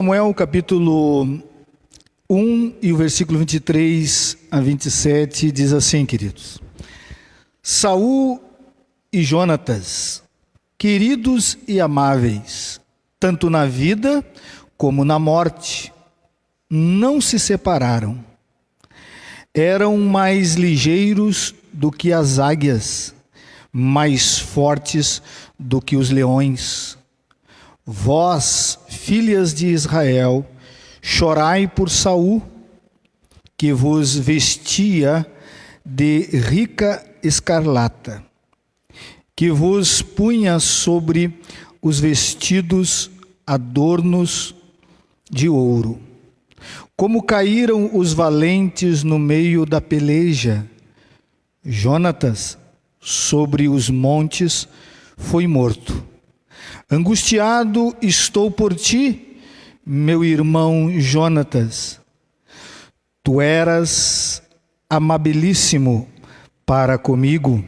Samuel, capítulo 1 e o versículo 23 a 27 diz assim, queridos: Saul e Jonatas, queridos e amáveis, tanto na vida como na morte, não se separaram. Eram mais ligeiros do que as águias, mais fortes do que os leões. Vós, filhas de Israel, chorai por Saul, que vos vestia de rica escarlata, que vos punha sobre os vestidos adornos de ouro. Como caíram os valentes no meio da peleja, Jonatas, sobre os montes, foi morto. Angustiado estou por ti, meu irmão Jonatas. Tu eras amabilíssimo para comigo.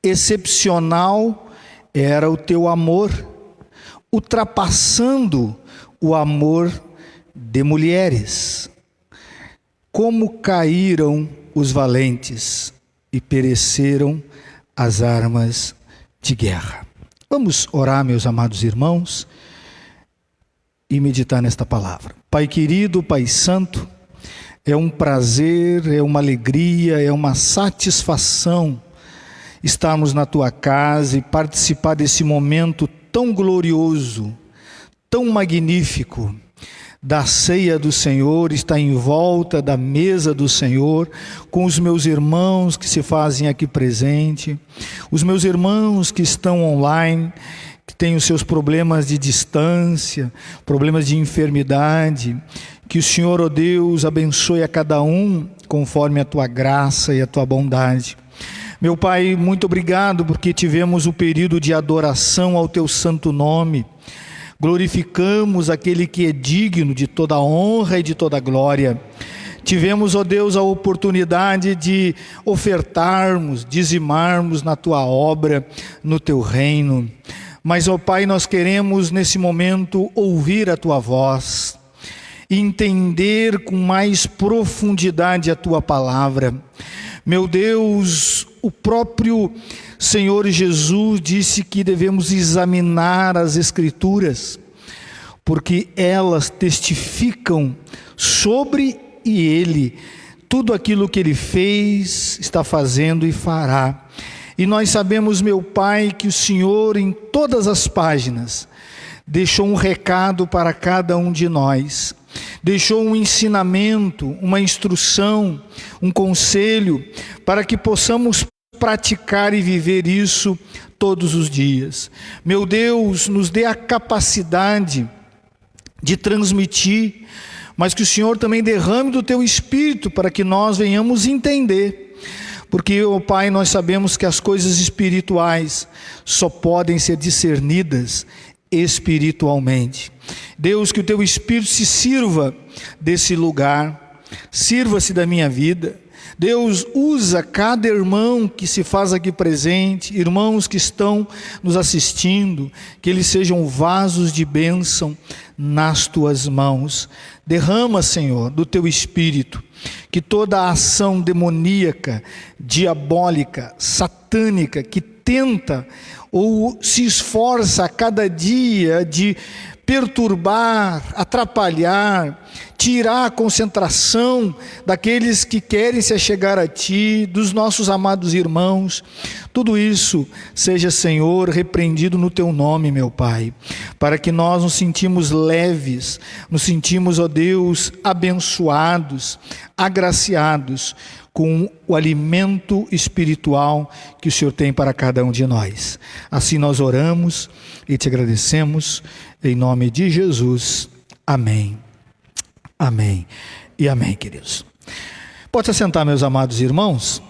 Excepcional era o teu amor, ultrapassando o amor de mulheres. Como caíram os valentes e pereceram as armas de guerra. Vamos orar, meus amados irmãos, e meditar nesta palavra. Pai querido, Pai santo, é um prazer, é uma alegria, é uma satisfação estarmos na tua casa e participar desse momento tão glorioso, tão magnífico, da ceia do Senhor, está em volta da mesa do Senhor, com os meus irmãos que se fazem aqui presente, os meus irmãos que estão online, que têm os seus problemas de distância, problemas de enfermidade. Que o Senhor, ó Deus, abençoe a cada um conforme a tua graça e a tua bondade. Meu Pai, muito obrigado porque tivemos o período de adoração ao teu santo nome. Glorificamos aquele que é digno de toda honra e de toda glória. Tivemos, ó Deus, a oportunidade de ofertarmos, dizimarmos na tua obra, no teu reino. Mas, ó Pai, nós queremos nesse momento ouvir a tua voz, entender com mais profundidade a tua palavra. Meu Deus, o próprio Senhor Jesus disse que devemos examinar as Escrituras, porque elas testificam sobre Ele, tudo aquilo que Ele fez, está fazendo e fará. E nós sabemos, meu Pai, que o Senhor em todas as páginas deixou um recado para cada um de nós, deixou um ensinamento, uma instrução, um conselho, para que possamos praticar e viver isso todos os dias. Meu Deus, nos dê a capacidade de transmitir, mas que o Senhor também derrame do teu Espírito para que nós venhamos entender. Porque, ó Pai, nós sabemos que as coisas espirituais só podem ser discernidas espiritualmente. Deus, que o teu Espírito se sirva desse lugar, sirva-se da minha vida. Deus, usa cada irmão que se faz aqui presente, irmãos que estão nos assistindo, que eles sejam vasos de bênção nas tuas mãos. Derrama, Senhor, do teu Espírito, que toda a ação demoníaca, diabólica, satânica, que tenta ou se esforça a cada dia de perturbar, atrapalhar, tirar a concentração daqueles que querem se achegar a Ti, dos nossos amados irmãos, tudo isso seja, Senhor, repreendido no Teu nome, meu Pai, para que nós nos sentimos leves, nos sentimos, ó Deus, abençoados, agraciados com o alimento espiritual que o Senhor tem para cada um de nós. Assim nós oramos e te agradecemos, em nome de Jesus. Amém. Amém e amém, queridos. Pode se assentar, meus amados irmãos.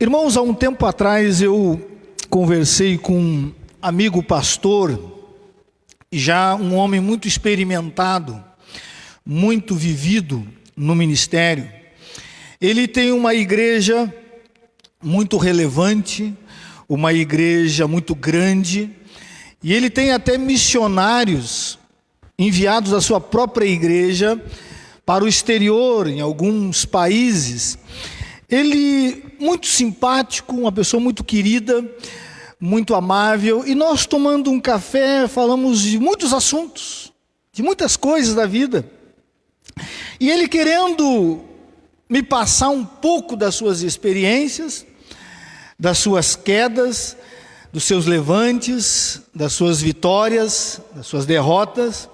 Irmãos, há um tempo atrás eu conversei com um amigo pastor, já um homem muito experimentado, muito vivido no ministério. Ele tem uma igreja muito relevante, uma igreja muito grande, e ele tem até missionários enviados da sua própria igreja para o exterior, em alguns países. Ele, muito simpático, uma pessoa muito querida, muito amável, e nós tomando um café, falamos de muitos assuntos, de muitas coisas da vida, e ele querendo me passar um pouco das suas experiências, das suas quedas, dos seus levantes, das suas vitórias, das suas derrotas.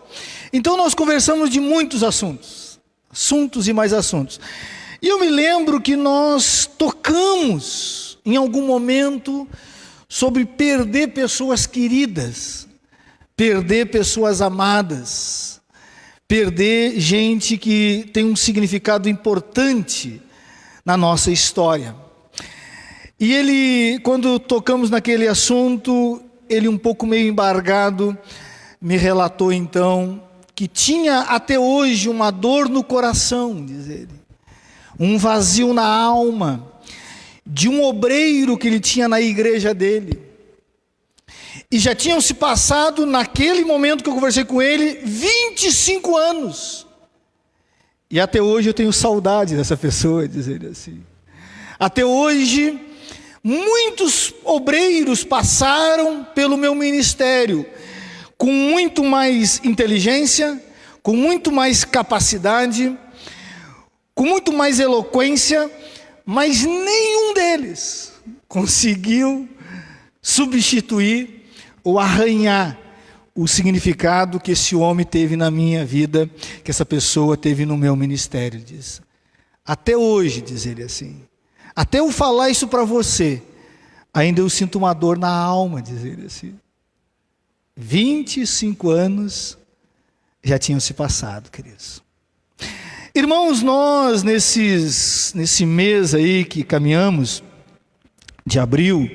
Então nós conversamos de muitos assuntos, assuntos e mais assuntos. E eu me lembro que nós tocamos em algum momento sobre perder pessoas queridas, perder pessoas amadas, perder gente que tem um significado importante na nossa história. E ele, quando tocamos naquele assunto, ele um pouco meio embargado, me relatou então que tinha até hoje uma dor no coração, diz ele, um vazio na alma, de um obreiro que ele tinha na igreja dele. E já tinham se passado, naquele momento que eu conversei com ele, 25 anos. E até hoje eu tenho saudade dessa pessoa, diz ele assim. Até hoje, muitos obreiros passaram pelo meu ministério, com muito mais inteligência, com muito mais capacidade, com muito mais eloquência, mas nenhum deles conseguiu substituir ou arranhar o significado que esse homem teve na minha vida, que essa pessoa teve no meu ministério, diz. Até hoje, diz ele assim, até eu falar isso para você, ainda eu sinto uma dor na alma, diz ele assim. 25 anos já tinham se passado, queridos. Irmãos, nós nesse mês aí que caminhamos, de abril,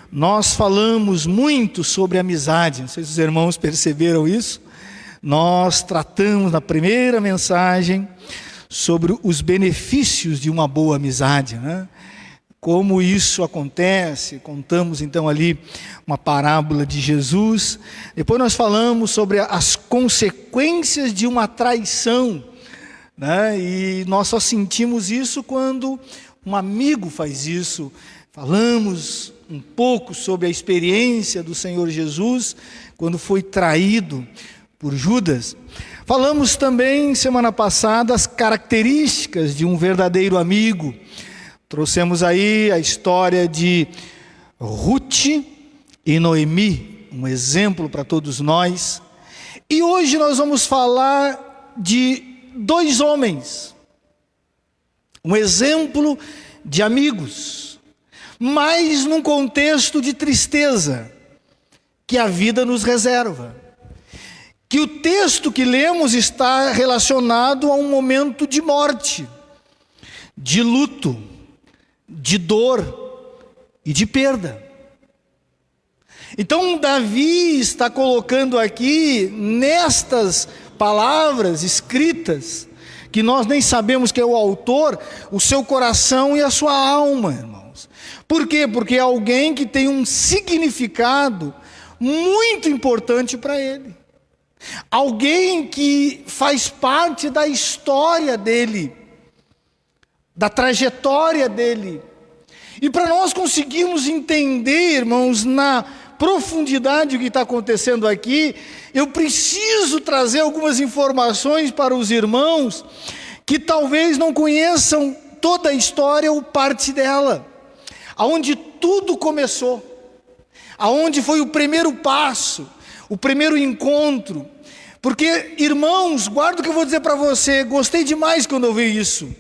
nós falamos muito sobre amizade. Não sei se os irmãos perceberam isso. Nós tratamos na primeira mensagem sobre os benefícios de uma boa amizade, né? Como isso acontece, contamos então ali uma parábola de Jesus. Depois nós falamos sobre as consequências de uma traição, né? E nós só sentimos isso quando um amigo faz isso. Falamos um pouco sobre a experiência do Senhor Jesus quando foi traído por Judas. Falamos também semana passada as características de um verdadeiro amigo. Trouxemos aí a história de Ruth e Noemi, um exemplo para todos nós. E hoje nós vamos falar de dois homens, um exemplo de amigos, mas num contexto de tristeza que a vida nos reserva. Que o texto que lemos está relacionado a um momento de morte, de luto, de dor e de perda. Então Davi está colocando aqui, nestas palavras escritas, que nós nem sabemos quem é o autor, o seu coração e a sua alma, irmãos. Por quê? Porque é alguém que tem um significado muito importante para ele. Alguém que faz parte da história dele, da trajetória dele. E para nós conseguirmos entender, irmãos, na profundidade do que está acontecendo aqui, eu preciso trazer algumas informações para os irmãos que talvez não conheçam toda a história ou parte dela, aonde tudo começou, aonde foi o primeiro passo, o primeiro encontro. Porque, irmãos, guarda o que eu vou dizer para você, gostei demais quando eu vi isso.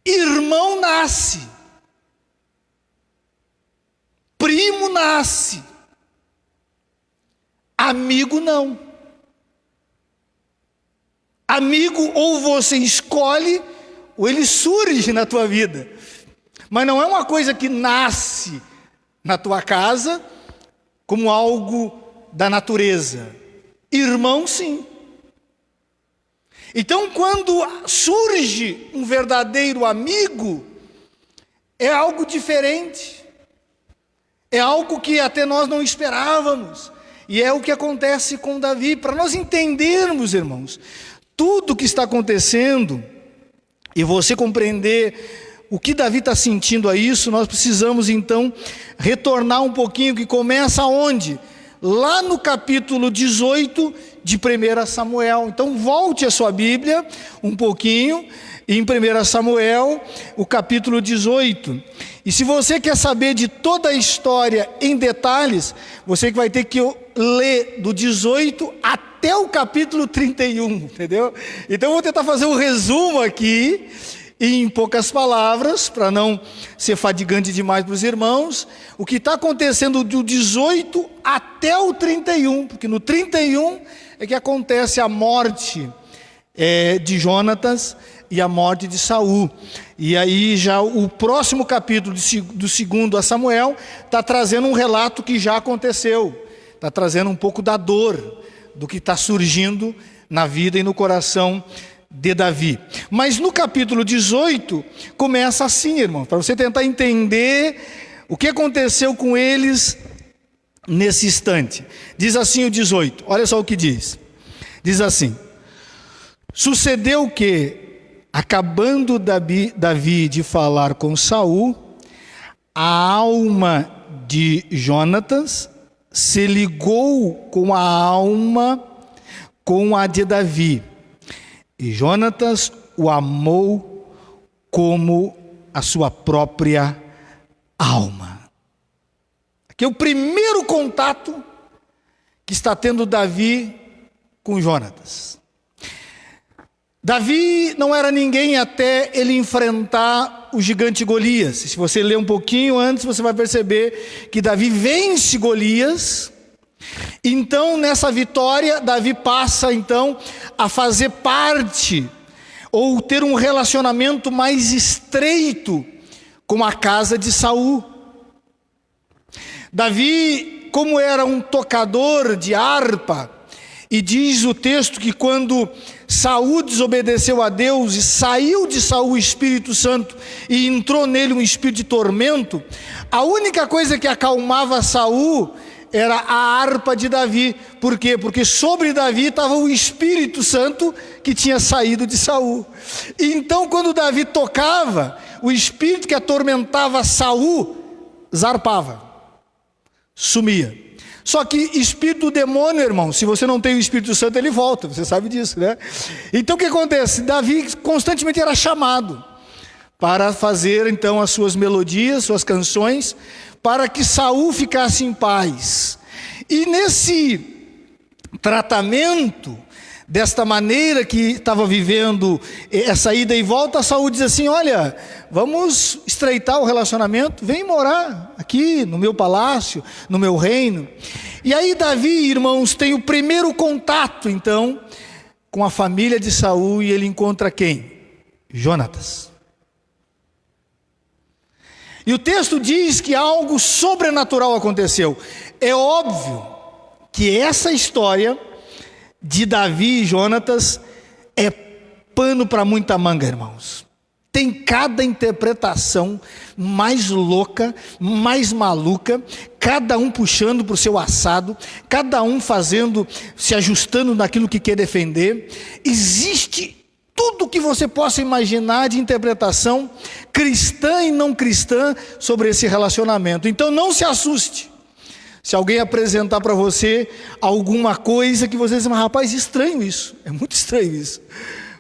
Irmão nasce, primo nasce, amigo não. Amigo ou você escolhe ou ele surge na tua vida, mas não é uma coisa que nasce na tua casa como algo da natureza. Irmão, sim. Então, quando surge um verdadeiro amigo, É algo diferente. É algo que até nós não esperávamos. E é o que acontece com Davi. Para nós entendermos, irmãos, tudo o que está acontecendo e você compreender o que Davi está sentindo a isso, nós precisamos então retornar um pouquinho, que começa onde? Lá no capítulo 18 de 1 Samuel. Então volte a sua Bíblia um pouquinho, em 1 Samuel, o capítulo 18. E se você quer saber de toda a história em detalhes, você que vai ter que ler do 18 até o capítulo 31, entendeu? Então eu vou tentar fazer um resumo aqui, em poucas palavras, para não ser fadigante demais para os irmãos, o que está acontecendo do 18 até o 31, porque no 31 é que acontece a morte de Jonatas e a morte de Saul. E aí já o próximo capítulo do 2 a Samuel está trazendo um relato que já aconteceu, está trazendo um pouco da dor, do que está surgindo na vida e no coração de Davi. Mas no capítulo 18 começa assim, irmão, para você tentar entender o que aconteceu com eles nesse instante. Diz assim o 18, olha só o que diz. Diz assim: sucedeu que, acabando Davi de falar com Saul, a alma de Jonatas se ligou com a alma com a de Davi, e Jonatas o amou como a sua própria alma. Aqui é o primeiro contato que está tendo Davi com Jonatas. Davi não era ninguém até ele enfrentar o gigante Golias. Se você ler um pouquinho antes, você vai perceber que Davi vence Golias. Então, nessa vitória, Davi passa então a fazer parte, ou ter um relacionamento mais estreito com a casa de Saul. Davi, como era um tocador de harpa, e diz o texto que quando Saul desobedeceu a Deus e saiu de Saul o Espírito Santo e entrou nele um espírito de tormento, a única coisa que acalmava Saul era a harpa de Davi. Por quê? Porque sobre Davi estava o Espírito Santo que tinha saído de Saul. E então quando Davi tocava, o espírito que atormentava Saul zarpava, sumia. Só que espírito do demônio, irmão, se você não tem o Espírito Santo, ele volta, você sabe disso, né? Então o que acontece? Davi constantemente era chamado para fazer então as suas melodias, suas canções, para que Saul ficasse em paz. E nesse tratamento, desta maneira que estava vivendo essa ida e volta, Saul diz assim: olha, vamos estreitar o relacionamento, vem morar aqui no meu palácio, no meu reino. E aí Davi, irmãos, tem o primeiro contato então com a família de Saul, e ele encontra quem? Jonatas. E o texto diz que algo sobrenatural aconteceu. É óbvio que essa história de Davi e Jonatas é pano para muita manga, irmãos. Tem cada interpretação mais louca, mais maluca, cada um puxando para o seu assado, cada um fazendo, se ajustando naquilo que quer defender. Existe tudo que você possa imaginar de interpretação cristã e não cristã sobre esse relacionamento. Então não se assuste se alguém apresentar para você alguma coisa que você diz: mas rapaz, estranho isso, é muito estranho isso,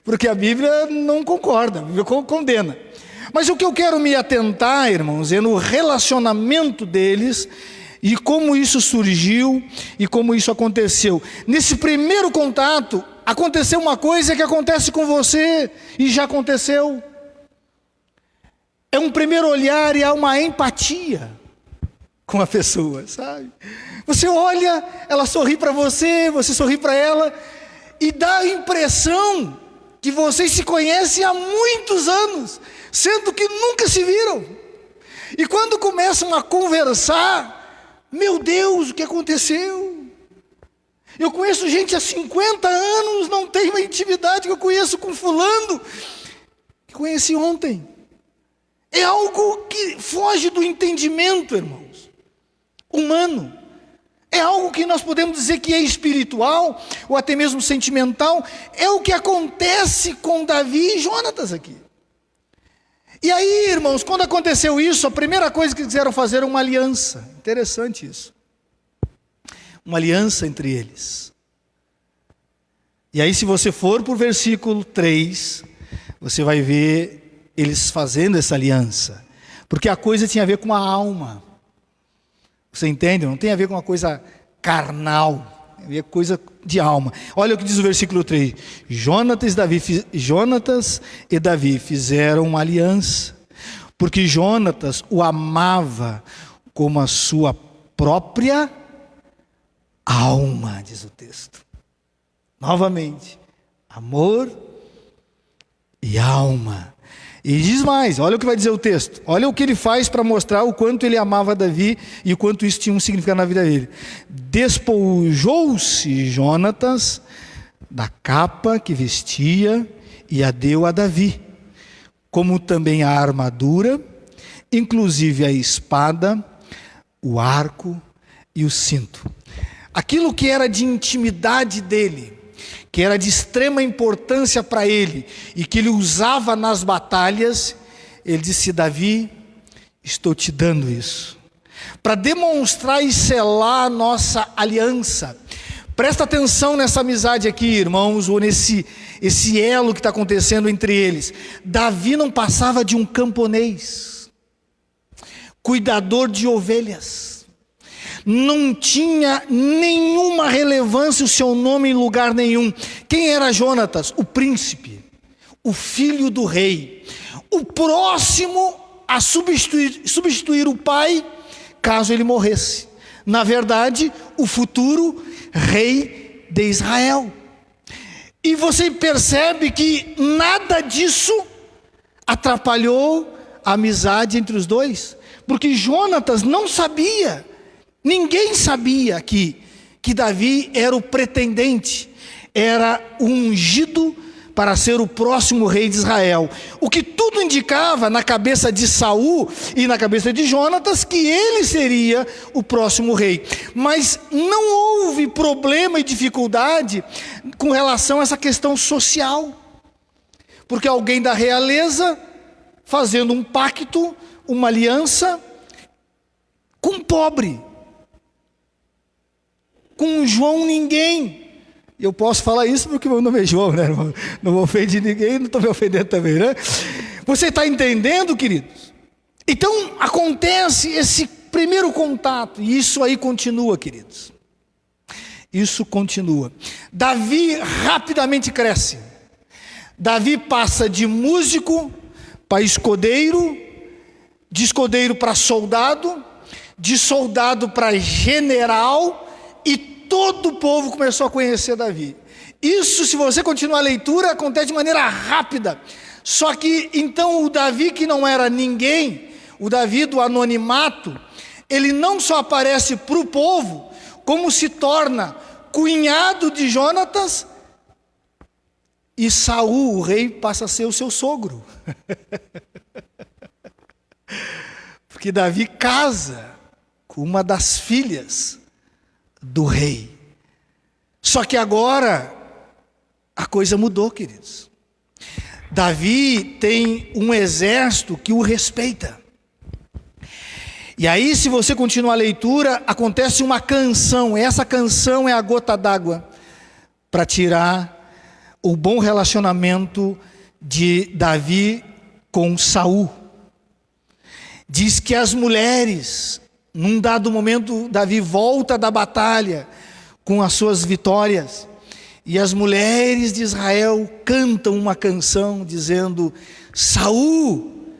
porque a Bíblia não concorda, a Bíblia condena. Mas o que eu quero me atentar, irmãos, é no relacionamento deles, e como isso surgiu, e como isso aconteceu. Nesse primeiro contato, aconteceu uma coisa que acontece com você, e já aconteceu. É um primeiro olhar e há uma empatia com a pessoa, sabe? Você olha, ela sorri para você, você sorri para ela, e dá a impressão que vocês se conhecem há muitos anos, sendo que nunca se viram. E quando começam a conversar, meu Deus, o que aconteceu? Eu conheço gente há 50 anos, não tenho uma intimidade que eu conheço com fulano, que conheci ontem. É algo que foge do entendimento, irmãos, humano. É algo que nós podemos dizer que é espiritual, ou até mesmo sentimental. É o que acontece com Davi e Jonatas aqui. E aí, irmãos, quando aconteceu isso, a primeira coisa que quiseram fazer era uma aliança. Interessante isso. Uma aliança entre eles. E aí, se você for para o versículo 3, você vai ver eles fazendo essa aliança. Porque a coisa tinha a ver com a alma. Você entende? Não tem a ver com uma coisa carnal. Tem a ver com coisa de alma. Olha o que diz o versículo 3. Jonatas e Davi fizeram uma aliança. Porque Jonatas o amava como a sua própria alma, diz o texto. Novamente, amor e alma. E diz mais, olha o que vai dizer o texto. Olha o que ele faz para mostrar o quanto ele amava Davi e o quanto isso tinha um significado na vida dele. Despojou-se Jonatas da capa que vestia e a deu a Davi, como também a armadura, inclusive a espada, o arco e o cinto. Aquilo que era de intimidade dele, que era de extrema importância para ele e que ele usava nas batalhas, ele disse: Davi, estou te dando isso, para demonstrar e selar a nossa aliança. Presta atenção nessa amizade aqui, irmãos, ou esse elo que está acontecendo entre eles. Davi não passava de um camponês, cuidador de ovelhas. Não tinha nenhuma relevância o seu nome em lugar nenhum. Quem era Jonatas? O príncipe, o filho do rei, o próximo a substituir o pai, caso ele morresse. Na verdade, o futuro rei de Israel. E você percebe que nada disso atrapalhou a amizade entre os dois, porque Jonatas não sabia. Ninguém sabia que Davi era o pretendente, era o ungido para ser o próximo rei de Israel. O que tudo indicava na cabeça de Saul e na cabeça de Jonatas que ele seria o próximo rei. Mas não houve problema e dificuldade com relação a essa questão social. Porque alguém da realeza fazendo um pacto, uma aliança com um pobre. Com João ninguém. Eu posso falar isso porque meu nome é João, né, irmão? Não vou ofender ninguém, não estou me ofendendo também, né? Você está entendendo, queridos? Então acontece esse primeiro contato, e isso aí continua, queridos. Isso continua. Davi rapidamente cresce. Davi passa de músico para escudeiro, de escudeiro para soldado, de soldado para general, e todo o povo começou a conhecer Davi. Isso, se você continuar a leitura, acontece de maneira rápida. Só que, então, o Davi que não era ninguém, o Davi do anonimato, ele não só aparece para o povo, como se torna cunhado de Jonatas, e Saul, o rei, passa a ser o seu sogro. Porque Davi casa com uma das filhas do rei. Só que agora a coisa mudou, queridos. Davi tem um exército que o respeita. E aí, se você continuar a leitura, acontece uma canção. Essa canção é a gota d'água para tirar o bom relacionamento de Davi com Saul. Diz que as mulheres, num dado momento, Davi volta da batalha com as suas vitórias, e as mulheres de Israel cantam uma canção dizendo: Saul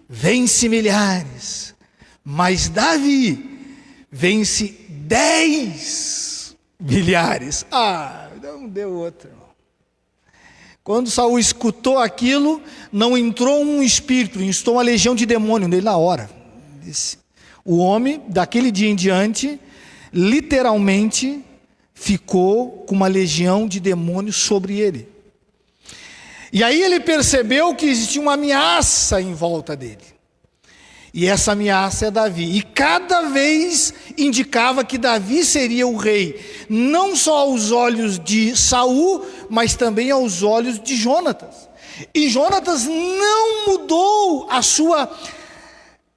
vence milhares, mas Davi vence 10 milhares. Não deu outra. Quando Saul escutou aquilo, não entrou um espírito, instou uma legião de demônio nele na hora. O homem, daquele dia em diante, literalmente ficou com uma legião de demônios sobre ele. E aí ele percebeu que existia uma ameaça em volta dele. E essa ameaça é Davi. E cada vez indicava que Davi seria o rei, não só aos olhos de Saul, mas também aos olhos de Jonatas. E Jonatas não mudou a sua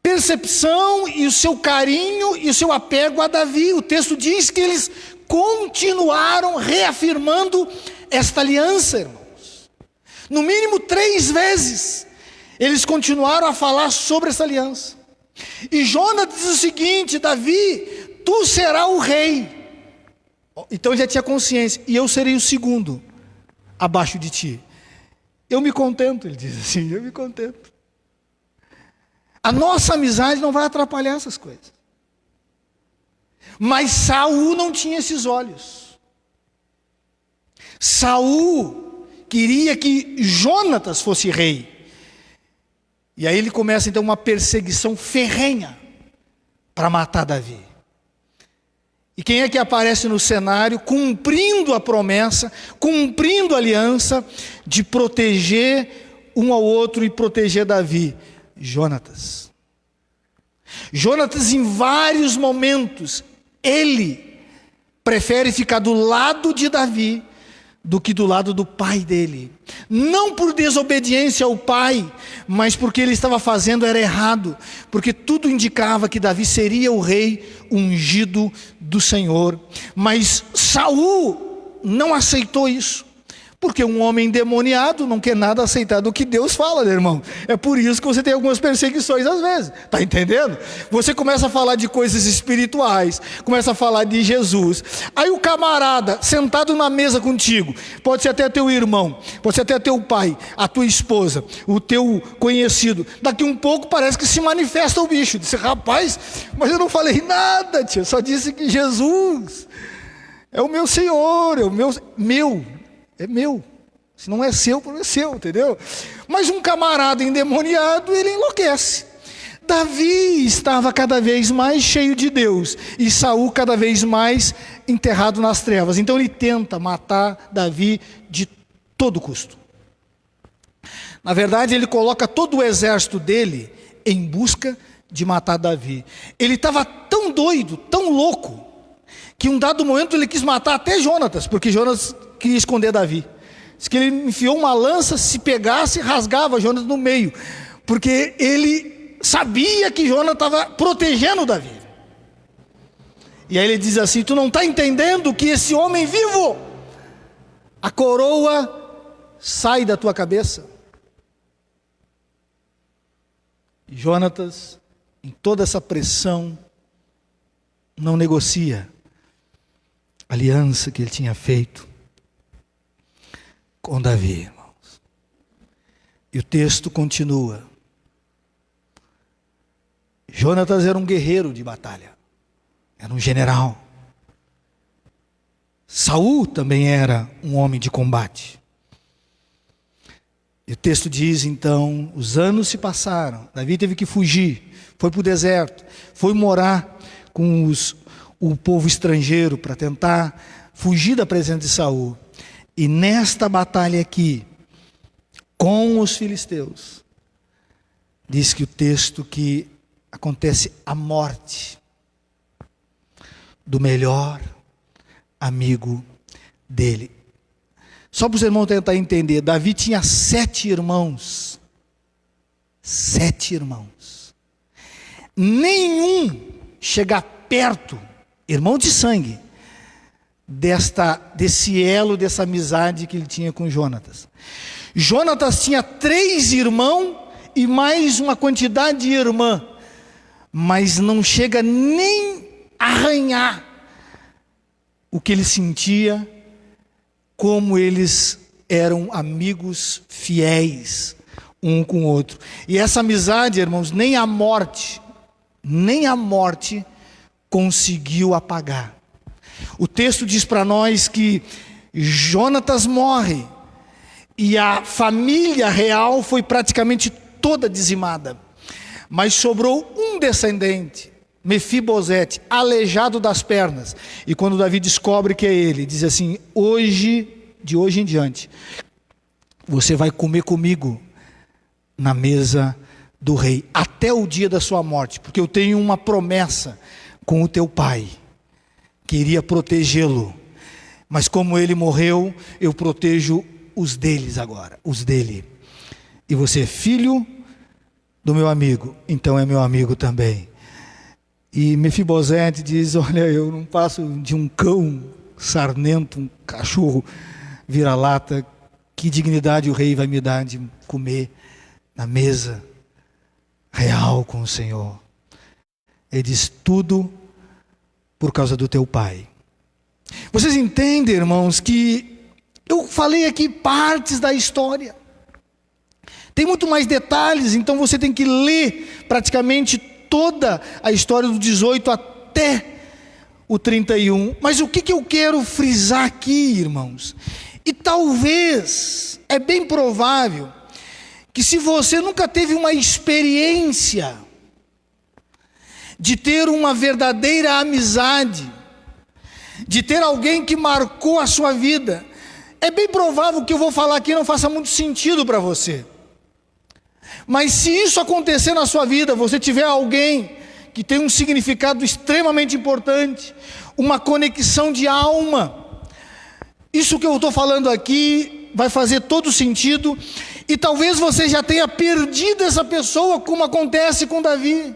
percepção e o seu carinho e o seu apego a Davi. O texto diz que eles continuaram reafirmando esta aliança, irmãos. No mínimo 3 vezes eles continuaram a falar sobre essa aliança. E Jonatas diz o seguinte: Davi, tu serás o rei. Então ele já tinha consciência, e eu serei o segundo abaixo de ti. Eu me contento, ele diz assim, eu me contento. A nossa amizade não vai atrapalhar essas coisas. Mas Saul não tinha esses olhos. Saul queria que Jonatas fosse rei. E aí ele começa então uma perseguição ferrenha para matar Davi. E quem é que aparece no cenário cumprindo a promessa, cumprindo a aliança de proteger um ao outro e proteger Davi? Jonatas. Jonatas, em vários momentos, ele prefere ficar do lado de Davi do que do lado do pai dele. Não por desobediência ao pai, mas porque ele estava fazendo era errado, porque tudo indicava que Davi seria o rei ungido do Senhor. Mas Saul não aceitou isso, porque um homem endemoniado não quer nada aceitar do que Deus fala, né, irmão? É por isso que você tem algumas perseguições às vezes, tá entendendo? Você começa a falar de coisas espirituais, começa a falar de Jesus, aí o camarada sentado na mesa contigo, pode ser até teu irmão, pode ser até teu pai, a tua esposa, o teu conhecido, daqui um pouco parece que se manifesta o bicho, diz: rapaz, mas eu não falei nada, tio, só disse que Jesus é o meu Senhor, é o meu. É meu, se não é seu, não é seu, entendeu? Mas um camarada endemoniado, ele enlouquece. Davi estava cada vez mais cheio de Deus, e Saul cada vez mais enterrado nas trevas. Então ele tenta matar Davi de todo custo. Na verdade, ele coloca todo o exército dele em busca de matar Davi. Ele estava tão doido, tão louco, que em um dado momento ele quis matar até Jonatas, porque Jonatas queria esconder Davi. Diz que ele enfiou uma lança, se pegasse, rasgava Jonatas no meio, porque ele sabia que Jonatas estava protegendo Davi. E aí ele diz assim: tu não está entendendo que esse homem vivo, a coroa sai da tua cabeça. E Jonatas, em toda essa pressão, não negocia a aliança que ele tinha feito com Davi, irmãos. E o texto continua. Jonatas era um guerreiro de batalha, era um general. Saul também era um homem de combate. E o texto diz então: os anos se passaram, Davi teve que fugir, foi para o deserto, foi morar com o povo estrangeiro para tentar fugir da presença de Saul. E nesta batalha aqui, com os filisteus, diz que o texto que acontece a morte do melhor amigo dele. Só para os irmãos tentar entender, Davi tinha 7 irmãos. 7 irmãos. Nenhum chega perto, irmão de sangue, desse elo, dessa amizade que ele tinha com Jonatas. Jonatas tinha 3 irmãos e mais uma quantidade de irmã, mas não chega nem a arranhar o que ele sentia, como eles eram amigos fiéis um com o outro. E essa amizade, irmãos, nem a morte conseguiu apagar. O texto diz para nós que Jonatas morre e a família real foi praticamente toda dizimada, mas sobrou um descendente, Mefibosete, aleijado das pernas. E quando Davi descobre que é ele, diz assim: de hoje em diante, você vai comer comigo na mesa do rei até o dia da sua morte, porque eu tenho uma promessa com o teu pai, que iria protegê-lo, mas como ele morreu, eu protejo os deles agora, os dele. E você é filho do meu amigo, então é meu amigo também. E Mefibosete diz: olha, eu não passo de um cão sarnento, um cachorro vira-lata, que dignidade o rei vai me dar de comer na mesa real com o Senhor? Ele diz: tudo por causa do teu pai. Vocês entendem, irmãos, que eu falei aqui partes da história. Tem muito mais detalhes, então você tem que ler praticamente toda a história do 18 até o 31. Mas o que eu quero frisar aqui, irmãos? E talvez, é bem provável, que se você nunca teve uma experiência de ter uma verdadeira amizade, de ter alguém que marcou a sua vida, é bem provável que eu vou falar aqui não faça muito sentido para você. Mas se isso acontecer na sua vida, você tiver alguém que tem um significado extremamente importante, uma conexão de alma, isso que eu estou falando aqui vai fazer todo sentido. E talvez você já tenha perdido essa pessoa, como acontece com Davi.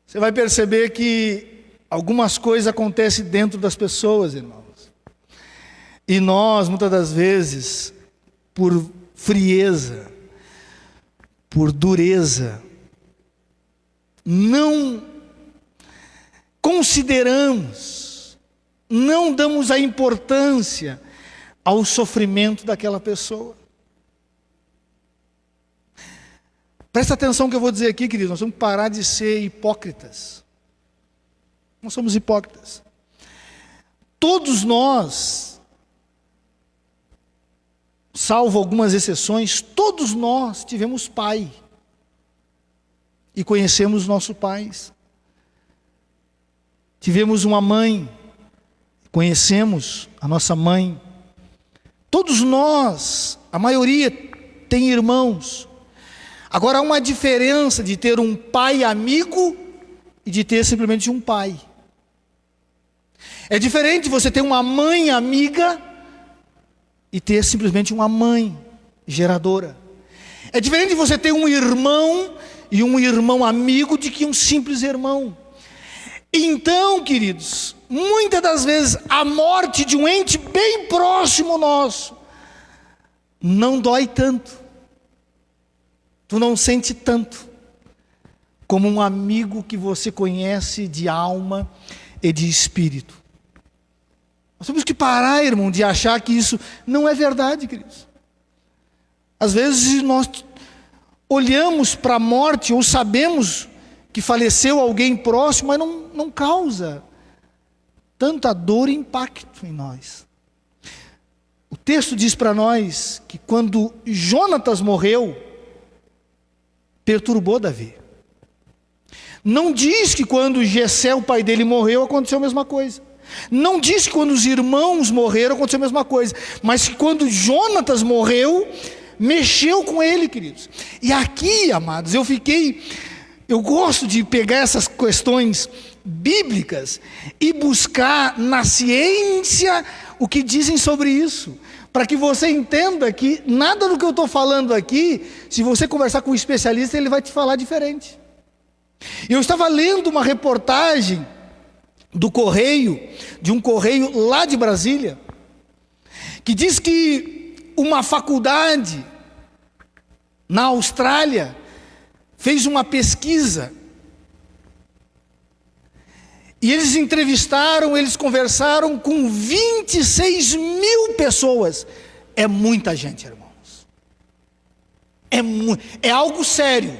Você vai perceber que algumas coisas acontecem dentro das pessoas, irmãos. E nós, muitas das vezes, por frieza, por dureza, não consideramos, não damos a importância ao sofrimento daquela pessoa. Presta atenção no que eu vou dizer aqui, queridos. Nós vamos parar de ser hipócritas. Nós somos hipócritas. Todos nós, salvo algumas exceções, todos nós tivemos pai. E conhecemos nossos pais. Tivemos uma mãe. Conhecemos a nossa mãe. Todos nós, a maioria, tem irmãos. Agora há uma diferença de ter um pai amigo e de ter simplesmente um pai. É diferente você ter uma mãe amiga e ter simplesmente uma mãe geradora. É diferente você ter um irmão e um irmão amigo de que um simples irmão. Então, queridos, muitas das vezes a morte de um ente bem próximo nosso não dói tanto. Tu não sente tanto como um amigo que você conhece de alma e de espírito. Nós temos que parar, irmão, de achar que isso não é verdade, queridos. Às vezes nós olhamos para a morte ou sabemos que faleceu alguém próximo, mas não causa tanta dor e impacto em nós. O texto diz para nós que quando Jonatas morreu, perturbou Davi. Não diz que quando Jessé, o pai dele, morreu, aconteceu a mesma coisa. Não diz que quando os irmãos morreram, aconteceu a mesma coisa. Mas que quando Jonatas morreu, mexeu com ele, queridos. E aqui, amados, eu gosto de pegar essas questões bíblicas e buscar na ciência o que dizem sobre isso. Para que você entenda que nada do que eu estou falando aqui, se você conversar com um especialista, ele vai te falar diferente. Eu estava lendo uma reportagem do Correio, de um Correio lá de Brasília, que diz que uma faculdade na Austrália fez uma pesquisa. E eles entrevistaram, eles conversaram com 26 mil pessoas. É muita gente, irmãos. É algo sério.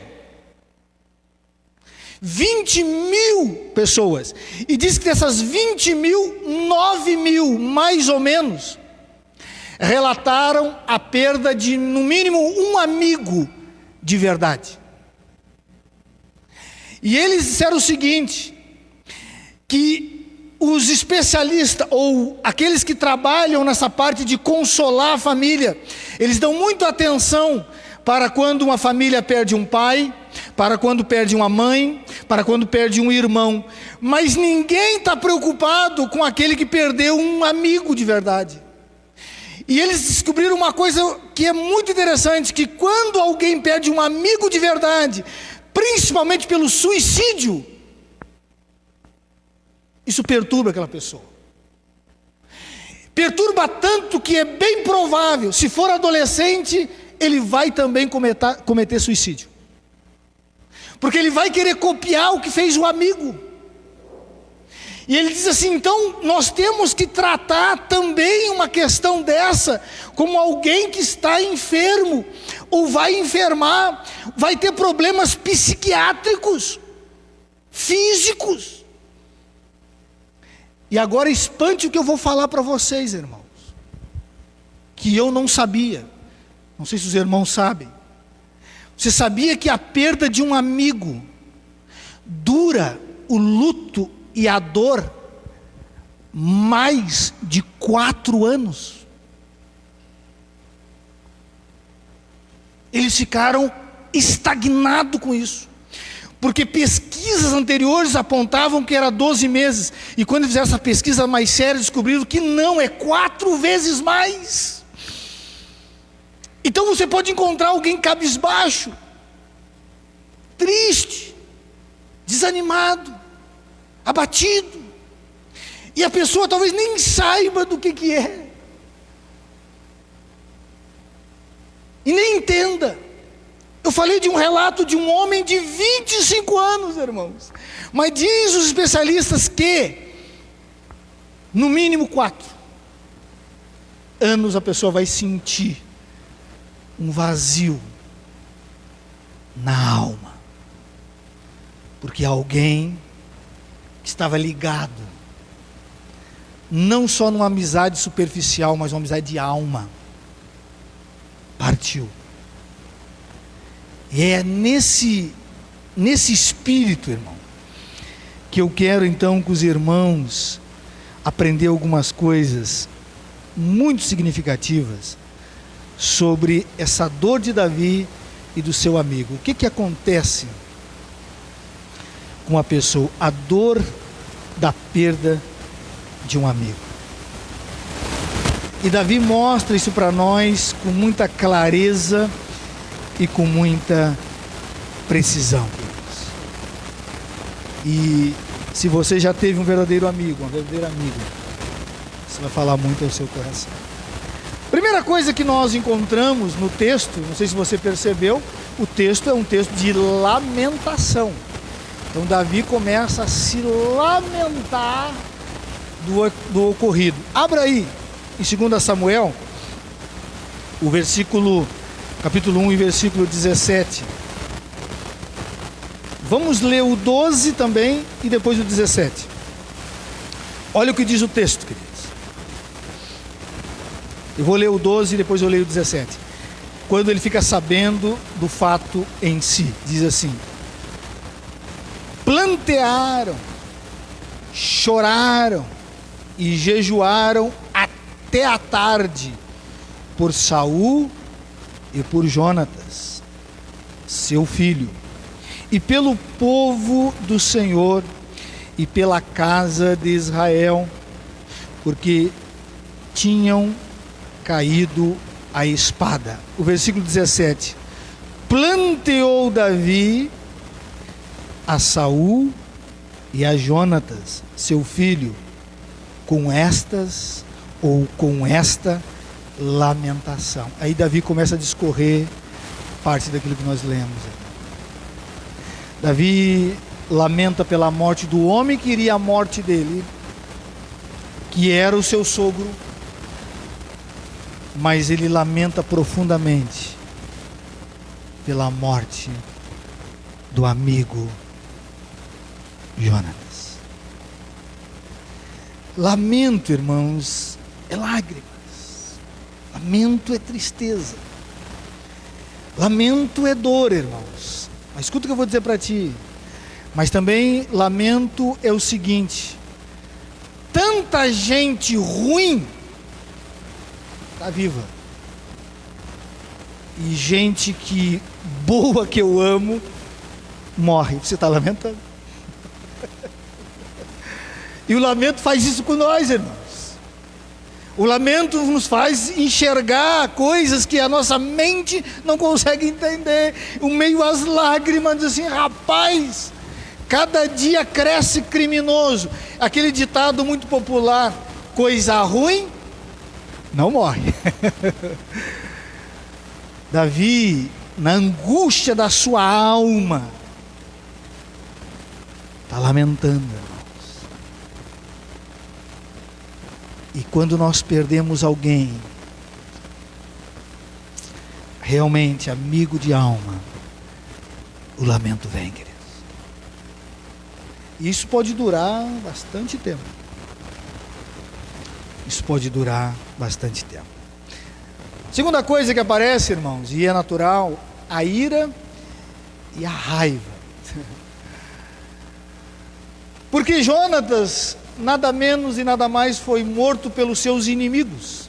20 mil pessoas. E diz que dessas 20 mil, 9 mil, mais ou menos, relataram a perda de, no mínimo, um amigo de verdade. E eles disseram o seguinte, que os especialistas, ou aqueles que trabalham nessa parte de consolar a família, eles dão muita atenção para quando uma família perde um pai, para quando perde uma mãe, para quando perde um irmão. Mas ninguém está preocupado com aquele que perdeu um amigo de verdade. E eles descobriram uma coisa que é muito interessante, que quando alguém perde um amigo de verdade, principalmente pelo suicídio, isso perturba aquela pessoa. Perturba tanto que é bem provável, se for adolescente, ele vai também cometer suicídio. Porque ele vai querer copiar o que fez o amigo. E ele diz assim, então nós temos que tratar também uma questão dessa como alguém que está enfermo, ou vai enfermar, vai ter problemas psiquiátricos, físicos. E agora espante o que eu vou falar para vocês, irmãos, que eu não sabia, não sei se os irmãos sabem. Você sabia que a perda de um amigo dura o luto e a dor mais de 4 anos? Eles ficaram estagnados com isso, porque pesquisas anteriores apontavam que era 12 meses, e quando fizeram essa pesquisa mais séria, descobriram que não, é 4 vezes mais. Então você pode encontrar alguém cabisbaixo, triste, desanimado, abatido, e a pessoa talvez nem saiba do que é, e nem entenda. Eu falei de um relato de um homem de 25 anos, irmãos, mas diz os especialistas que, no mínimo 4 anos, a pessoa vai sentir um vazio na alma, porque alguém que estava ligado, não só numa amizade superficial, mas uma amizade de alma, partiu. E é nesse espírito, irmão, que eu quero então com os irmãos aprender algumas coisas muito significativas sobre essa dor de Davi e do seu amigo. O que acontece com a pessoa? A dor da perda de um amigo. E Davi mostra isso para nós com muita clareza e com muita precisão. E se você já teve um verdadeiro amigo, uma verdadeira amiga, isso vai falar muito ao seu coração. Primeira coisa que nós encontramos no texto, não sei se você percebeu, o texto é um texto de lamentação. Então Davi começa a se lamentar do ocorrido. Abra aí em 2 Samuel, o capítulo 1 e versículo 17. Vamos ler o 12 também e depois o 17. Olha o que diz o texto, queridos. Eu vou ler o 12 e depois eu leio o 17. Quando ele fica sabendo do fato em si, diz assim: plantearam, choraram e jejuaram até a tarde por Saul e por Jonatas, seu filho, e pelo povo do Senhor e pela casa de Israel, porque tinham caído a espada. O versículo 17: planteou Davi a Saul e a Jonatas, seu filho, com esta lamentação. Aí Davi começa a discorrer parte daquilo que nós lemos. Davi lamenta pela morte do homem que iria a morte dele, que era o seu sogro, mas ele lamenta profundamente pela morte do amigo Jonatas. Lamento, irmãos, é lágrimas. Lamento é tristeza. Lamento é dor, irmãos. Mas escuta o que eu vou dizer para ti. Mas também lamento é o seguinte: tanta gente ruim está viva. e gente que boa que eu amo morre. Você está lamentando? E o lamento faz isso com nós, irmãos. O lamento nos faz enxergar coisas que a nossa mente não consegue entender. O meio às lágrimas, diz assim: rapaz, cada dia cresce criminoso. Aquele ditado muito popular: coisa ruim não morre. Davi, na angústia da sua alma, está lamentando, irmãos. E quando nós perdemos alguém realmente amigo de alma, o lamento vem, queridos. E isso pode durar bastante tempo. Isso pode durar bastante tempo. Segunda coisa que aparece, irmãos, e é natural, a ira e a raiva. Porque Jonatas, nada menos e nada mais, foi morto pelos seus inimigos.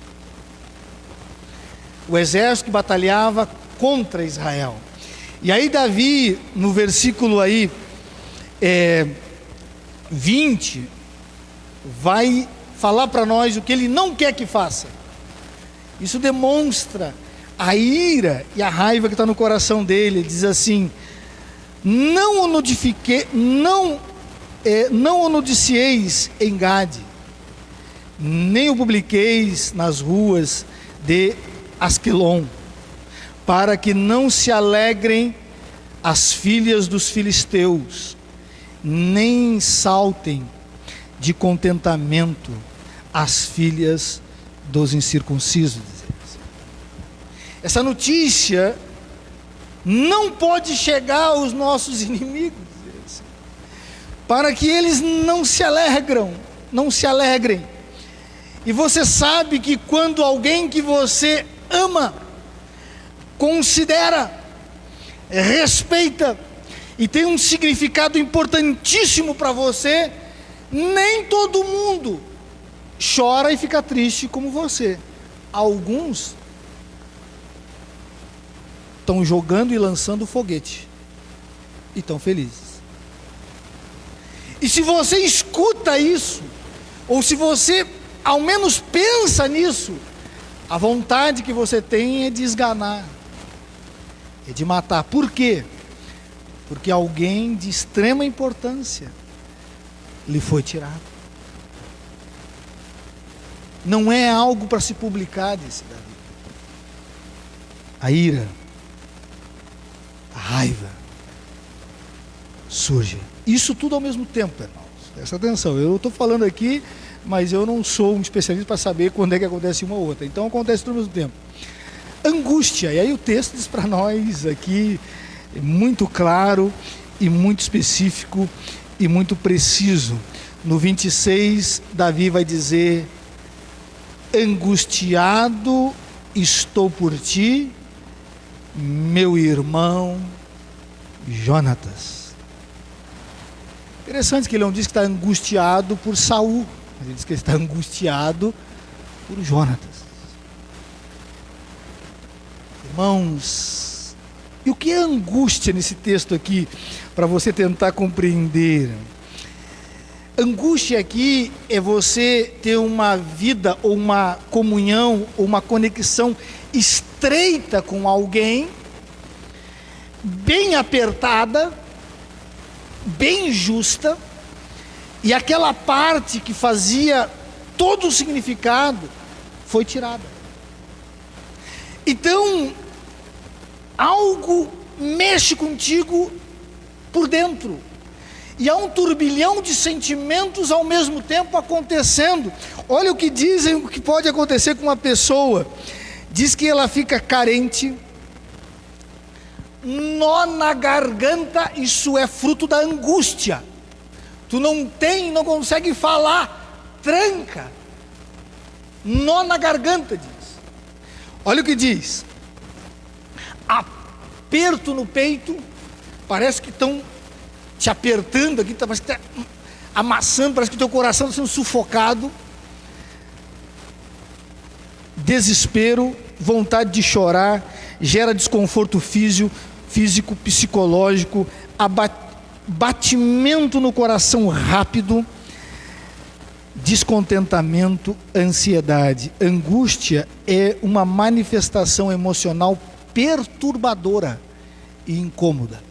O exército que batalhava contra Israel. E aí Davi, no versículo aí 20, vai falar para nós o que ele não quer que faça. Isso demonstra a ira e a raiva que está no coração dele. Ele diz assim: não o notifiquei, não o noticieis em Gade, nem o publiqueis nas ruas de Asquelon, para que não se alegrem as filhas dos filisteus, nem saltem de contentamento as filhas dos incircuncisos. Essa notícia não pode chegar aos nossos inimigos, para que eles não se alegrem. E você sabe que quando alguém que você ama, considera, respeita e tem um significado importantíssimo para você, nem todo mundo chora e fica triste como você. Alguns estão jogando e lançando foguete e estão felizes. E se você escuta isso, ou se você ao menos pensa nisso, a vontade que você tem é de esganar, é de matar. Por quê? Porque alguém de extrema importância lhe foi tirado. Não é algo para se publicar, disse Davi. A ira, a raiva surge. Isso tudo ao mesmo tempo, irmãos. Presta atenção, eu estou falando aqui, mas eu não sou um especialista para saber quando é que acontece uma ou outra. Então acontece tudo ao mesmo tempo. Angústia, e aí o texto diz para nós aqui, muito claro e muito específico e muito preciso. No 26, Davi vai dizer: angustiado estou por ti, meu irmão Jonatas. Interessante que ele não diz que está angustiado por Saul, mas ele diz que ele está angustiado por Jonatas. Irmãos, e o que é angústia nesse texto aqui, para você tentar compreender? Angústia aqui é você ter uma vida, ou uma comunhão, ou uma conexão estreita com alguém, bem apertada, bem justa, e aquela parte que fazia todo o significado foi tirada. Então, algo mexe contigo por dentro, e há um turbilhão de sentimentos ao mesmo tempo acontecendo. Olha o que dizem, o que pode acontecer com uma pessoa. Diz que ela fica carente, nó na garganta. Isso é fruto da angústia. Tu não consegue falar, tranca, nó na garganta, diz. Olha o que diz: aperto no peito, parece que estão te apertando aqui, parece que está amassando, parece que teu coração está sendo sufocado. Desespero, vontade de chorar, gera desconforto físico, psicológico, batimento no coração rápido, descontentamento, ansiedade. Angústia é uma manifestação emocional perturbadora e incômoda.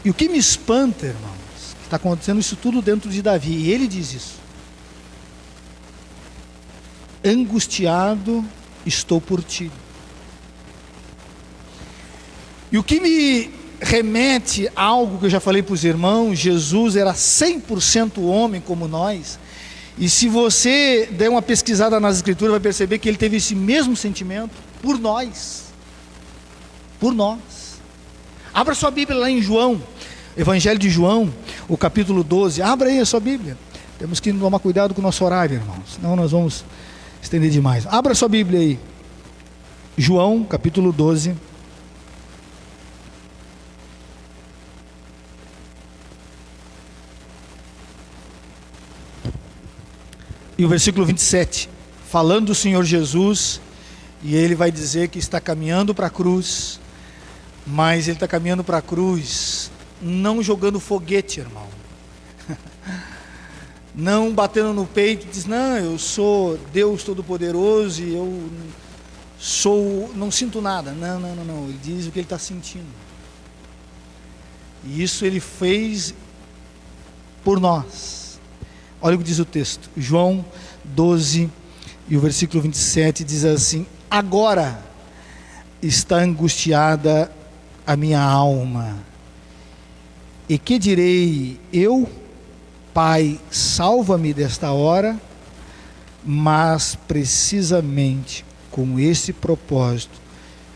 E o que me espanta, irmãos, está acontecendo isso tudo dentro de Davi, e ele diz isso: angustiado estou por ti. E o que me remete a algo que eu já falei para os irmãos: Jesus era 100% homem como nós, e se você der uma pesquisada nas escrituras, vai perceber que ele teve esse mesmo sentimento por nós. Por nós. Abra sua Bíblia lá em João, Evangelho de João, o capítulo 12. Abra aí a sua Bíblia. Temos que tomar cuidado com o nosso horário, irmãos, senão nós vamos estender demais. Abra sua Bíblia aí. João, capítulo 12. E o versículo 27, falando do Senhor Jesus, e ele vai dizer que está caminhando para a cruz, mas ele está caminhando para a cruz, não jogando foguete, irmão, não batendo no peito, diz: não, eu sou Deus Todo-Poderoso e eu não sinto nada. Não, ele diz o que ele está sentindo, e isso ele fez por nós. Olha o que diz o texto, João 12, e o versículo 27 diz assim: agora está angustiada a minha alma, e que direi eu? Pai, salva-me desta hora. Mas precisamente com esse propósito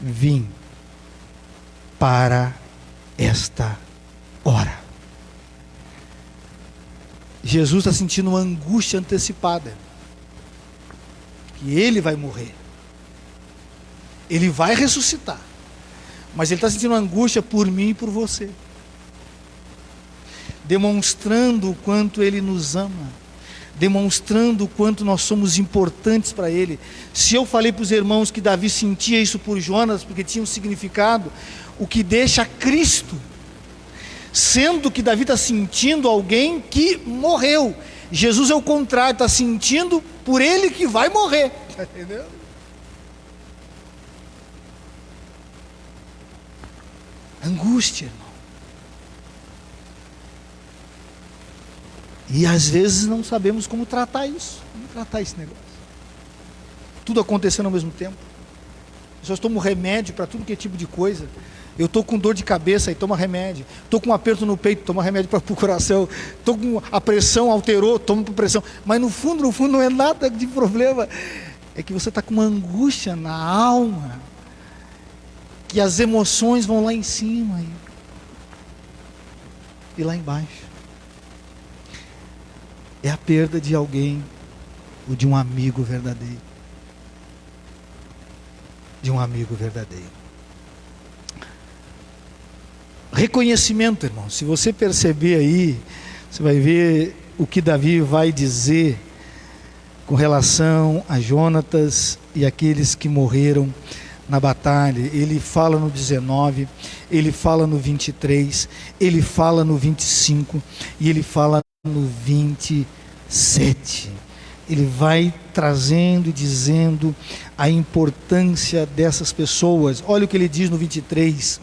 vim para esta hora. Jesus está sentindo uma angústia antecipada, que ele vai morrer, ele vai ressuscitar, mas ele está sentindo uma angústia por mim e por você, demonstrando o quanto ele nos ama, demonstrando o quanto nós somos importantes para ele. Se eu falei para os irmãos que Davi sentia isso por Jonas, porque tinha um significado, o que deixa Cristo, sendo que Davi está sentindo alguém que morreu. Jesus é o contrário, está sentindo por ele que vai morrer. Está entendendo? Angústia, irmão. E às vezes não sabemos como tratar isso, como tratar esse negócio. Tudo acontecendo ao mesmo tempo. Pessoas tomam remédio para tudo que é tipo de coisa. Eu estou com dor de cabeça e toma remédio. Estou com um aperto no peito, toma remédio para o coração. Estou com a pressão, alterou, toma para pressão. Mas no fundo não é nada de problema. É que você está com uma angústia na alma, que as emoções vão lá em cima e lá embaixo. É a perda de alguém, ou de um amigo verdadeiro. De um amigo verdadeiro. Reconhecimento, irmão. Se você perceber aí, você vai ver o que Davi vai dizer com relação a Jonatas e aqueles que morreram na batalha. Ele fala no 19, ele fala no 23, ele fala no 25 e ele fala no 27. Ele vai trazendo e dizendo a importância dessas pessoas. Olha o que ele diz no 23.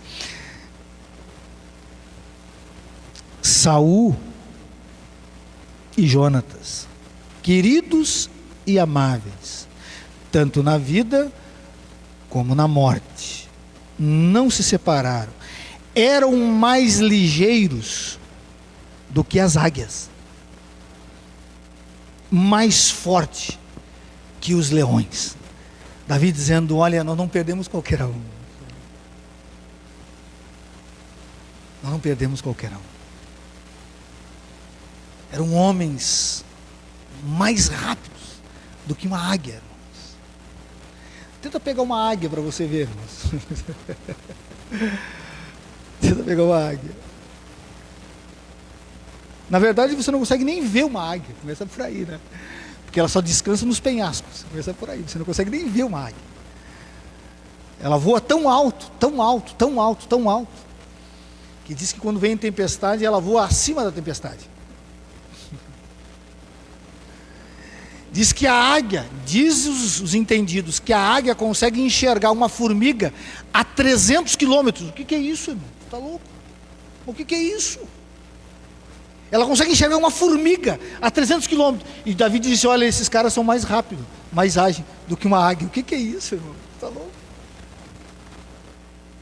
Saul e Jonatas, queridos e amáveis, tanto na vida como na morte, não se separaram, eram mais ligeiros do que as águias, mais forte que os leões. Davi dizendo: olha, nós não perdemos qualquer um, nós não perdemos qualquer um. Eram homens mais rápidos do que uma águia, irmãos. Tenta pegar uma águia para você ver, irmãos. Tenta pegar uma águia. Na verdade, você não consegue nem ver uma águia. Começa por aí, né? Porque ela só descansa nos penhascos. Começa por aí, você não consegue nem ver uma águia. Ela voa tão alto, tão alto, tão alto, tão alto, que diz que quando vem tempestade, ela voa acima da tempestade. Diz que a águia, diz os entendidos, que a águia consegue enxergar uma formiga a 300 quilômetros. O que é isso, irmão? Está louco? O que é isso? Ela consegue enxergar uma formiga a 300 quilômetros. E Davi disse, olha, esses caras são mais rápidos, mais ágeis do que uma águia. O que é isso, irmão? Está louco?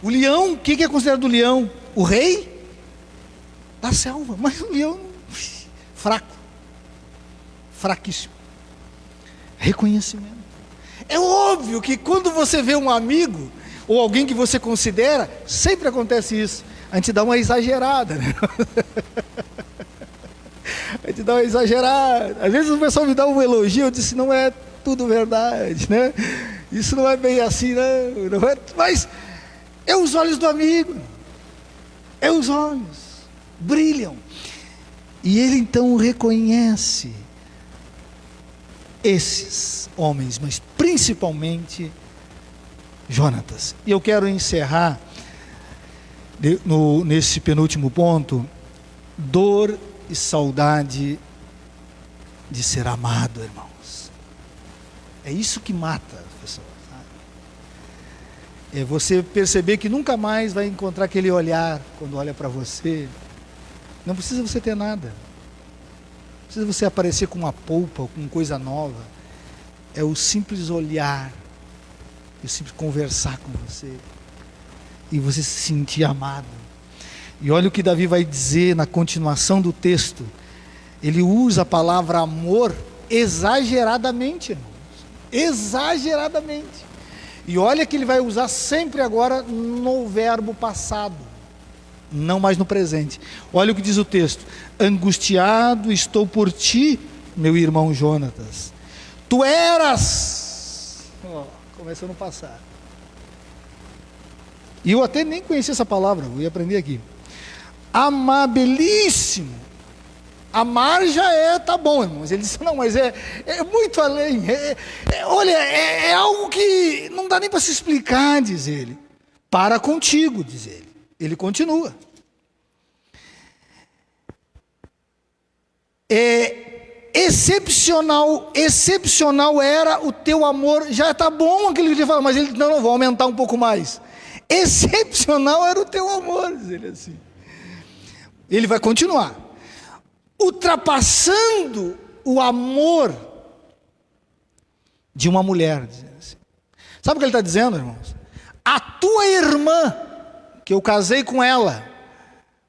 O leão, o que é considerado o leão? O rei da selva. Mas o leão, fraco. Fraquíssimo. Reconhecimento. É óbvio que quando você vê um amigo, ou alguém que você considera, sempre acontece isso. A gente dá uma exagerada, né? A gente dá uma exagerada. Às vezes o pessoal me dá um elogio, eu disse, não é tudo verdade, né? Isso não é bem assim, não é, mas é os olhos do amigo. É os olhos. Brilham. E ele então reconhece esses homens, mas principalmente Jonatas. E eu quero encerrar nesse penúltimo ponto, dor e saudade de ser amado, irmãos. É isso que mata as pessoas, sabe? É você perceber que nunca mais vai encontrar aquele olhar quando olha para você. Não precisa você ter nada. Não precisa você aparecer com uma polpa ou com coisa nova. É o simples olhar, o simples conversar com você e você se sentir amado. E olha o que Davi vai dizer na continuação do texto. Ele usa a palavra amor exageradamente, irmãos. Exageradamente. E olha que ele vai usar sempre agora no verbo passado, não mais no presente. Olha o que diz o texto: angustiado estou por ti, meu irmão Jonatas. Tu eras, começou no passado. E eu até nem conhecia essa palavra, eu ia aprender aqui. Amabilíssimo. Amar já é, tá bom, irmãos. Ele disse, não, mas é muito além. Olha, é algo que não dá nem para se explicar, diz ele. Para contigo, diz ele. Ele continua. Excepcional era o teu amor. Já está bom aquilo que ele fala, mas ele, não, vou aumentar um pouco mais. Excepcional era o teu amor, diz ele assim. Ele vai continuar. Ultrapassando o amor de uma mulher. Assim. Sabe o que ele está dizendo, irmãos? A tua irmã, que eu casei com ela,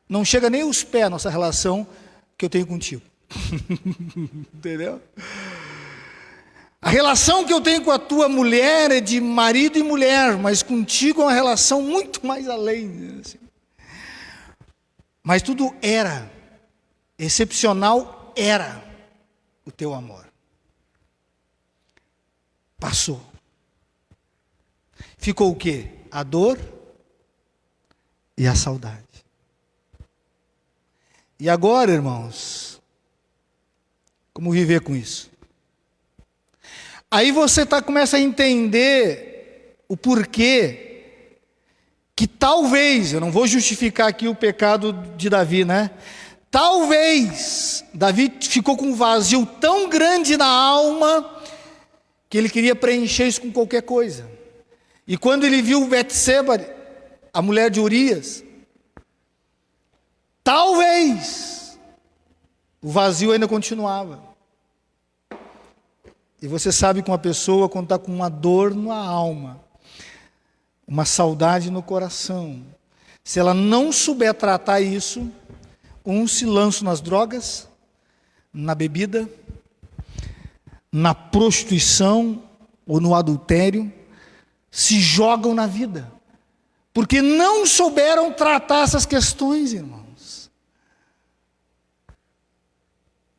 não chega nem aos pés a nossa relação que eu tenho contigo. Entendeu? A relação que eu tenho com a tua mulher é de marido e mulher, mas contigo é uma relação muito mais além. Assim. Mas tudo era, excepcional era o teu amor. Passou. Ficou o quê? A dor e a saudade. E agora, irmãos, como viver com isso? Aí você começa a entender o porquê que talvez, eu não vou justificar aqui o pecado de Davi, né? Talvez Davi ficou com um vazio tão grande na alma que ele queria preencher isso com qualquer coisa. E quando ele viu Betseba, a mulher de Urias, talvez o vazio ainda continuava. E você sabe que uma pessoa, quando está com uma dor na alma, uma saudade no coração, se ela não souber tratar isso, se lançam nas drogas, na bebida, na prostituição ou no adultério, se jogam na vida, porque não souberam tratar essas questões, irmãos.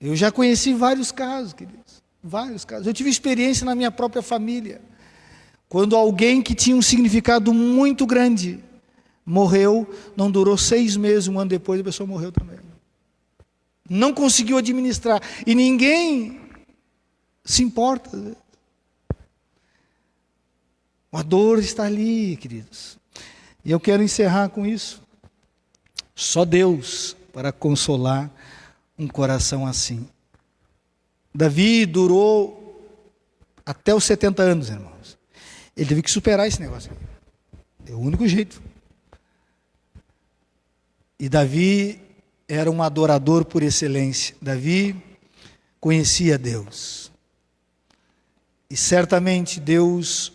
Eu já conheci vários casos, queridos. Vários casos. Eu tive experiência na minha própria família. Quando alguém que tinha um significado muito grande morreu, não durou 6 meses, 1 ano depois a pessoa morreu também. Não conseguiu administrar. E ninguém se importa. A dor está ali, queridos. E eu quero encerrar com isso. Só Deus para consolar um coração assim. Davi durou até os 70 anos, irmãos. Ele teve que superar esse negócio. É o único jeito. E Davi era um adorador por excelência. Davi conhecia Deus. E certamente Deus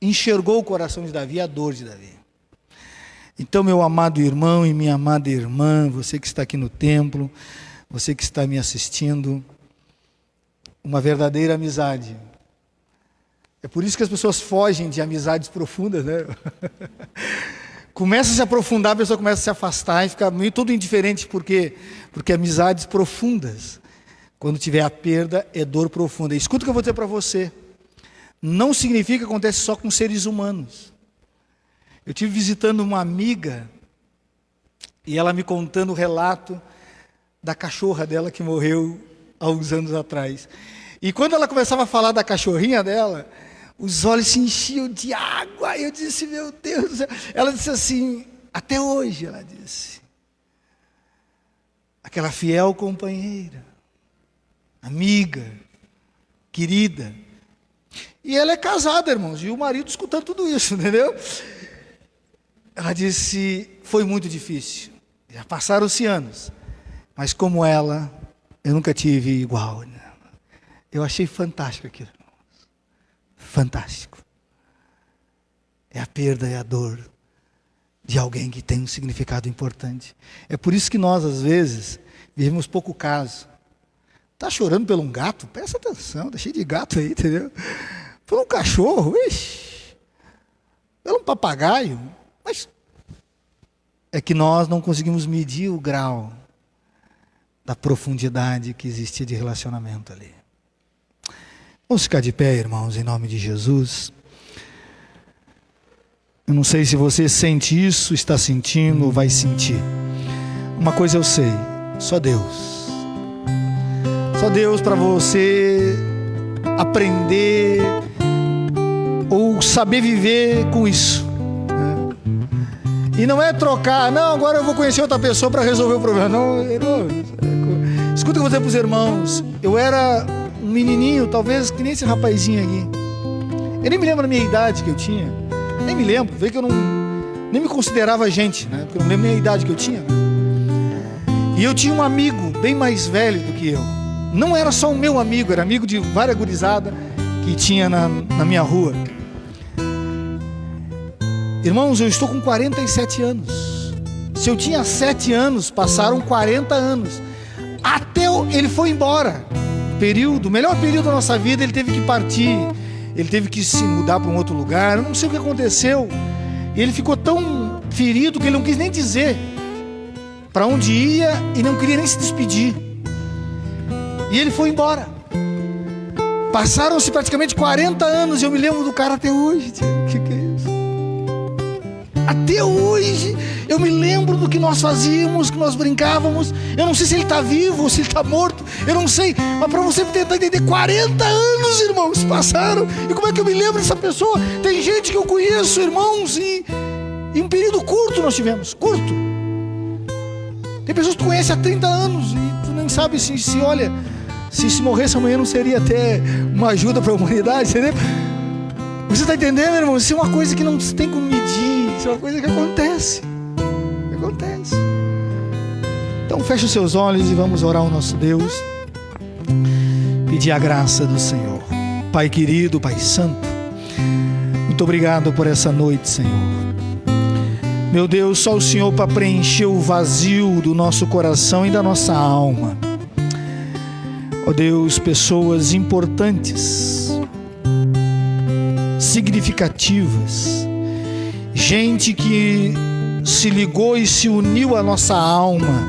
enxergou o coração de Davi, a dor de Davi. Então, meu amado irmão e minha amada irmã, você que está aqui no templo, você que está me assistindo, uma verdadeira amizade. É por isso que as pessoas fogem de amizades profundas, né? Começa a se aprofundar, a pessoa começa a se afastar e fica meio tudo indiferente, porque amizades profundas, quando tiver a perda, é dor profunda. Escuta o que eu vou dizer para você. Não significa que acontece só com seres humanos. Eu estive visitando uma amiga e ela me contando o relato da cachorra dela que morreu há uns anos atrás. E quando ela começava a falar da cachorrinha dela, os olhos se enchiam de água. Eu disse, meu Deus do céu. Ela disse assim, até hoje, ela disse. Aquela fiel companheira, amiga, querida. E ela é casada, irmãos, e o marido escutando tudo isso, entendeu? Ela disse, foi muito difícil, já passaram-se anos, mas como ela, eu nunca tive igual. Eu achei fantástico aquilo, irmãos. Fantástico. É a perda e a dor de alguém que tem um significado importante. É por isso que nós, às vezes, vivemos pouco caso. Está chorando por um gato? Presta atenção, está cheio de gato aí, entendeu? Por um cachorro, ixi, pelo um papagaio, mas é que nós não conseguimos medir o grau da profundidade que existia de relacionamento ali. Vamos ficar de pé, irmãos, em nome de Jesus. Eu não sei se você sente isso, está sentindo ou vai sentir. Uma coisa eu sei, só Deus. Só Deus para você aprender ou saber viver com isso, né? E não é trocar, não, agora eu vou conhecer outra pessoa para resolver o problema. Não, escuta o que eu vou dizer para os irmãos. Eu era um menininho, talvez que nem esse rapazinho aqui. Eu nem me lembro da minha idade que eu tinha. Nem me lembro, vê que eu nem me considerava gente, né? Porque eu não lembro nem a idade que eu tinha. E eu tinha um amigo bem mais velho do que eu. Não era só o meu amigo, era amigo de várias gurizadas que tinha na minha rua. Irmãos, eu estou com 47 anos. Se eu tinha 7 anos, passaram 40 anos. Até ele foi embora. O melhor período da nossa vida, ele teve que partir. Ele teve que se mudar para um outro lugar. Eu não sei o que aconteceu. E ele ficou tão ferido que ele não quis nem dizer para onde ia e não queria nem se despedir. E ele foi embora. Passaram-se praticamente 40 anos e eu me lembro do cara até hoje. O que é isso? Até hoje eu me lembro do que nós fazíamos, que nós brincávamos. Eu não sei se ele está vivo ou se ele está morto. Eu não sei. Mas para você tentar entender, 40 anos, irmãos, passaram. E como é que eu me lembro dessa pessoa? Tem gente que eu conheço, irmãos, e em um período curto nós tivemos. Curto. Tem pessoas que tu conhece há 30 anos e tu nem sabe se olha... Se morresse amanhã não seria até uma ajuda para a humanidade, entendeu? Você está entendendo, irmão? Isso é uma coisa que não se tem como medir. Isso é uma coisa que acontece. Acontece. Então feche os seus olhos e vamos orar ao nosso Deus. Pedir a graça do Senhor. Pai querido, Pai santo, muito obrigado por essa noite, Senhor. Meu Deus, só o Senhor para preencher o vazio do nosso coração e da nossa alma. Ó Deus, pessoas importantes, significativas, gente que se ligou e se uniu à nossa alma,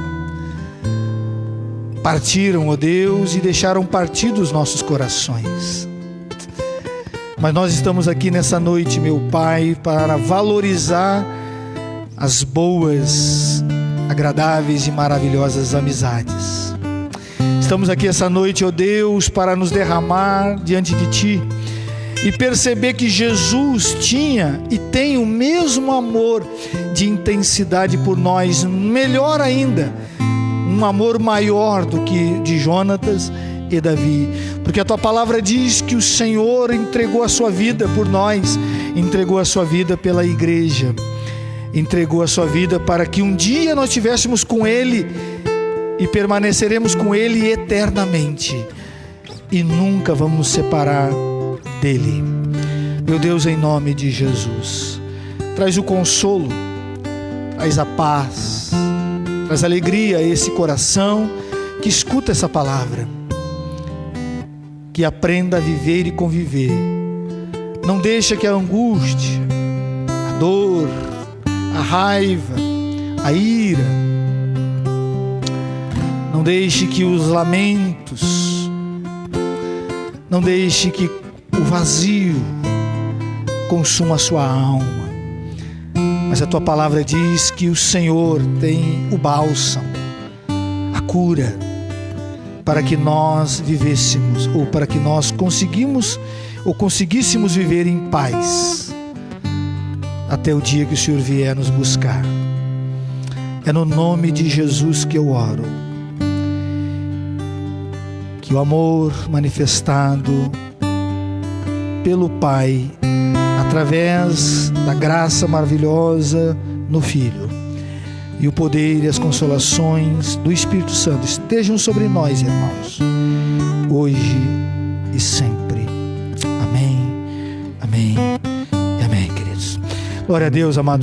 partiram, ó Deus, e deixaram partir dos nossos corações. Mas nós estamos aqui nessa noite, meu Pai, para valorizar as boas, agradáveis e maravilhosas amizades. Estamos aqui essa noite, ó Deus, para nos derramar diante de Ti e perceber que Jesus tinha e tem o mesmo amor de intensidade por nós, melhor ainda, um amor maior do que de Jonatas e Davi, porque a Tua palavra diz que o Senhor entregou a Sua vida por nós, entregou a Sua vida pela igreja, entregou a Sua vida para que um dia nós estivéssemos com Ele e permaneceremos com Ele eternamente e nunca vamos nos separar dEle. Meu Deus, em nome de Jesus, traz o consolo, traz a paz, traz alegria a esse coração que escuta essa palavra, que aprenda a viver e conviver. Não deixa que a angústia, a dor, a raiva, a ira, não deixe que os lamentos, não deixe que o vazio consuma a sua alma. Mas a Tua palavra diz que o Senhor tem o bálsamo, a cura, para que nós vivêssemos, ou para que nós conseguíssemos viver em paz até o dia que o Senhor vier nos buscar. É no nome de Jesus que eu oro, que o amor manifestado pelo Pai, através da graça maravilhosa no Filho, e o poder e as consolações do Espírito Santo estejam sobre nós, irmãos, hoje e sempre. Amém, amém e amém, queridos. Glória a Deus, amado.